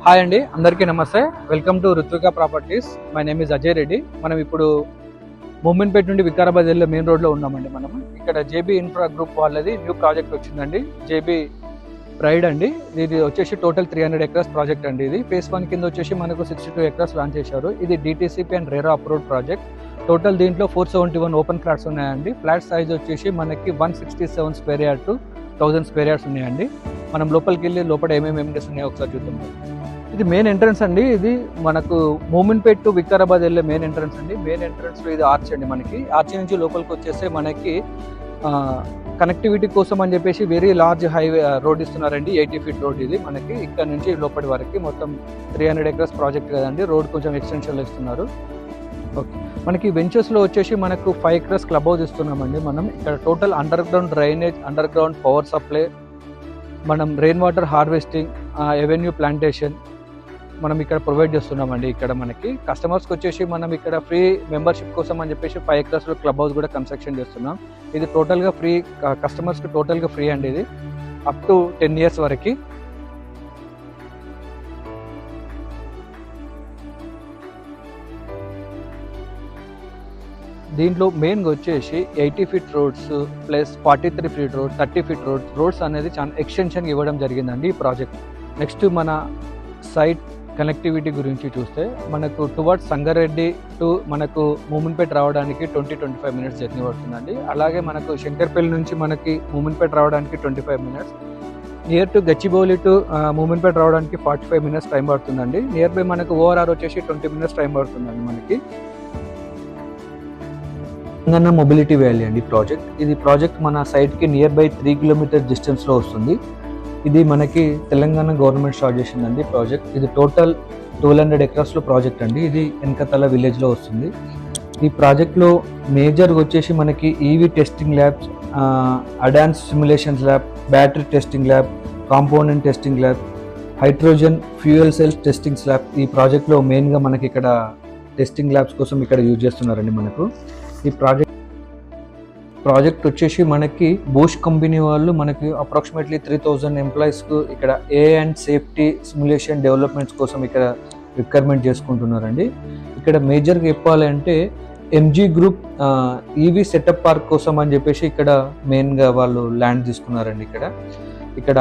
Hi అండి, అందరికీ నమస్తే. Welcome to Ruthvika properties. My name is Ajay Reddy. మనం ఇప్పుడు మూమెంట్పేట నుండి వికారాబాద్ వెళ్ళే మెయిన్ రోడ్లో ఉన్నామండి. మనం ఇక్కడ జేబీ ఇన్ఫ్రా గ్రూప్ వాళ్ళది న్యూ ప్రాజెక్ట్ వచ్చిందండి, జేబీ ప్రైడ్ అండి. ఇది వచ్చేసి టోటల్ 300 acres ప్రాజెక్ట్ అండి. ఇది ఫేస్ 1 కింద వచ్చేసి మనకు 62 acres లాంచ్ చేశారు. ఇది DTCP and RERA approved project. Total దీంట్లో 471 ఓపెన్ ఫ్లాట్స్ ఉన్నాయండి. ఫ్లాట్ సైజ్ వచ్చేసి మనకి 167 square yard to 1000 square yards ఉన్నాయండి. మనం లోపలికి వెళ్ళి లోపల ఏమేమి ఎమ్యూనిటీస్ ఉన్నాయో ఒకసారి చూద్దాం. ఇది మెయిన్ ఎంట్రన్స్ అండి. ఇది మనకు మూమెంట్పేట టు వికారాబాద్ వెళ్ళే మెయిన్ ఎంట్రన్స్ అండి. మెయిన్ ఎంట్రన్స్లో ఇది ఆర్చ్ అండి. మనకి ఆర్చ్ నుంచి లోపలికి వచ్చేస్తే మనకి కనెక్టివిటీ కోసం అని చెప్పేసి వెరీ లార్జ్ హైవే రోడ్ ఇస్తున్నారండి. 80 feet రోడ్ ఇది మనకి ఇక్కడ నుంచి లోపలి వరకు మొత్తం 300 acres ప్రాజెక్ట్ కదండి. రోడ్ కొంచెం ఎక్స్టెన్షన్లో ఇస్తున్నారు. ఓకే, మనకి వెంచర్స్లో వచ్చేసి మనకు 5 acres క్లబ్ హౌస్ ఇస్తున్నామండి. మనం ఇక్కడ total underground drainage, underground power supply, మనం rain water harvesting, avenue plantation మనం ఇక్కడ ప్రొవైడ్ చేస్తున్నామండి. ఇక్కడ మనకి కస్టమర్స్కి వచ్చేసి మనం ఇక్కడ ఫ్రీ మెంబర్షిప్ కోసం అని చెప్పేసి 5 acres క్లబ్ హౌస్ కూడా కన్స్ట్రక్షన్ చేస్తున్నాం. ఇది టోటల్గా ఫ్రీ, కస్టమర్స్కి టోటల్గా ఫ్రీ అండి. ఇది అప్ టు 10 years వరకు. దీంట్లో మెయిన్గా వచ్చేసి 80 feet roads plus 43 feet road, 30 feet roads అనేది చాలా ఎక్స్టెన్షన్ ఇవ్వడం జరిగిందండి ఈ ప్రాజెక్ట్. నెక్స్ట్ మన సైట్ కనెక్టివిటీ గురించి చూస్తే మనకు టువర్డ్స్ సంగారెడ్డి టు మనకు మూమెంట్పేట రావడానికి 20-25 minutes జర్నీ పడుతుందండి. అలాగే మనకు శంకర్పల్లి నుంచి మనకి మూమెంట్పేట రావడానికి 25 minutes. Near to Gachibowli to Mominpet రావడానికి 45 minutes టైం పడుతుందండి. నియర్ బై మనకు ఓఆర్ఆర్ వచ్చేసి 20 minutes టైం పడుతుందండి మనకి. తెలంగాణ మొబిలిటీ వ్యాలీ అండి ప్రాజెక్ట్. ఇది ప్రాజెక్ట్ మన సైట్కి నియర్ బై 3 kilometers డిస్టెన్స్లో వస్తుంది. ఇది మనకి తెలంగాణ గవర్నమెంట్ స్టార్ట్ చేసిందండి ప్రాజెక్ట్. ఇది టోటల్ 1200 acres ప్రాజెక్ట్ అండి. ఇది వెనకతల విలేజ్లో వస్తుంది. ఈ ప్రాజెక్ట్లో మేజర్గా వచ్చేసి మనకి EV testing labs, advanced simulations lab, battery testing lab, component testing lab, hydrogen fuel cells testing lab ఈ ప్రాజెక్ట్లో మెయిన్గా మనకి ఇక్కడ టెస్టింగ్ ల్యాబ్స్ కోసం ఇక్కడ యూజ్ చేస్తున్నారండి. మనకు ఈ ప్రాజెక్ట్ వచ్చేసి మనకి బోష్ కంపెనీ వాళ్ళు మనకి అప్రాక్సిమేట్లీ 3000 ఎంప్లాయీస్కు ఇక్కడ ఏ అండ్ సేఫ్టీ సిమ్యులేషన్ డెవలప్మెంట్స్ కోసం ఇక్కడ రిక్వైర్మెంట్ చేసుకుంటున్నారండి. ఇక్కడ మేజర్గా చెప్పాలంటే MG group EV setup park కోసం అని చెప్పేసి ఇక్కడ మెయిన్గా వాళ్ళు ల్యాండ్ తీసుకున్నారండి. ఇక్కడ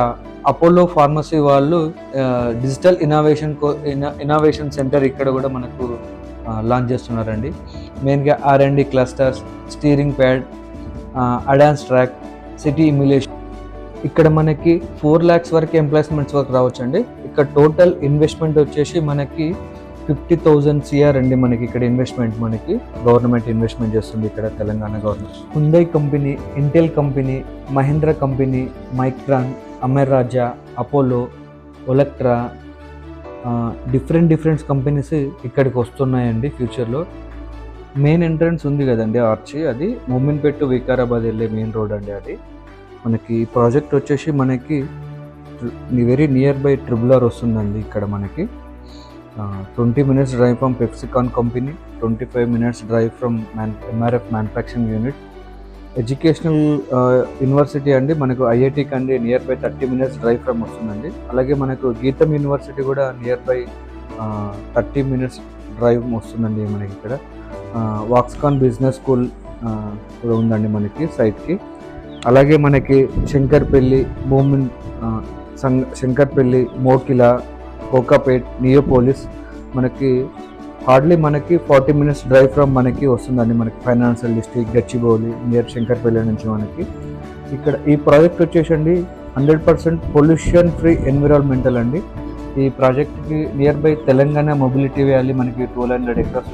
అపోలో ఫార్మసీ వాళ్ళు డిజిటల్ ఇన్నోవేషన్ సెంటర్ ఇక్కడ కూడా మనకు లాంచ్ చేస్తున్నారండి. మెయిన్గా R&D clusters, steering pad, advanced track, city emulation. ఇక్కడ మనకి 4 lakhs వరకు ఎంప్లాయ్మెంట్స్ వరకు రావచ్చండి. ఇక్కడ టోటల్ ఇన్వెస్ట్మెంట్ వచ్చేసి మనకి 50,000 CR అండి. మనకి ఇక్కడ ఇన్వెస్ట్మెంట్ మనకి గవర్నమెంట్ ఇన్వెస్ట్మెంట్ చేస్తుంది ఇక్కడ Telangana government. Hyundai company, Intel company, Mahindra company, Micron, Amara Raja, Apollo, Olectra, different companies ఇక్కడికి వస్తున్నాయండి ఫ్యూచర్లో. మెయిన్ ఎంట్రన్స్ ఉంది కదండి ఆర్చి, అది మూమెంట్పేట టు వికారాబాద్ వెళ్ళే మెయిన్ రోడ్ అండి. అది మనకి ప్రాజెక్ట్ వచ్చేసి మనకి వెరీ నియర్ బై RRR వస్తుందండి. ఇక్కడ మనకి 20 minutes drive from PepsiCo company, 25 minutes drive from MRF manufacturing unit. Educational university అండి. మనకు IIT Kandi near by 30 minutes drive from వస్తుందండి. అలాగే మనకు గీతం యూనివర్సిటీ కూడా నియర్ బై 30 minutes డ్రైవ్ వస్తుందండి మనకి ఇక్కడ. వాక్స్కాన్ బిజినెస్ స్కూల్ కూడా ఉందండి మనకి సైట్కి. అలాగే మనకి శంకర్పల్లి, మోకిలా, కోకాపేట్, నియోపోలిస్ మనకి హార్డ్లీ మనకి 40 minutes డ్రైవ్ ఫ్రమ్ మనకి వస్తుందండి. మనకి financial district, Gachibowli near Shankarpally నుంచి మనకి. ఇక్కడ ఈ ప్రాజెక్ట్ వచ్చేసండి 100% పొల్యూషన్ ఫ్రీ ఎన్విరాన్మెంటల్ అండి. ఈ ప్రాజెక్ట్కి near by Telangana mobility valley మనకి 1200 acres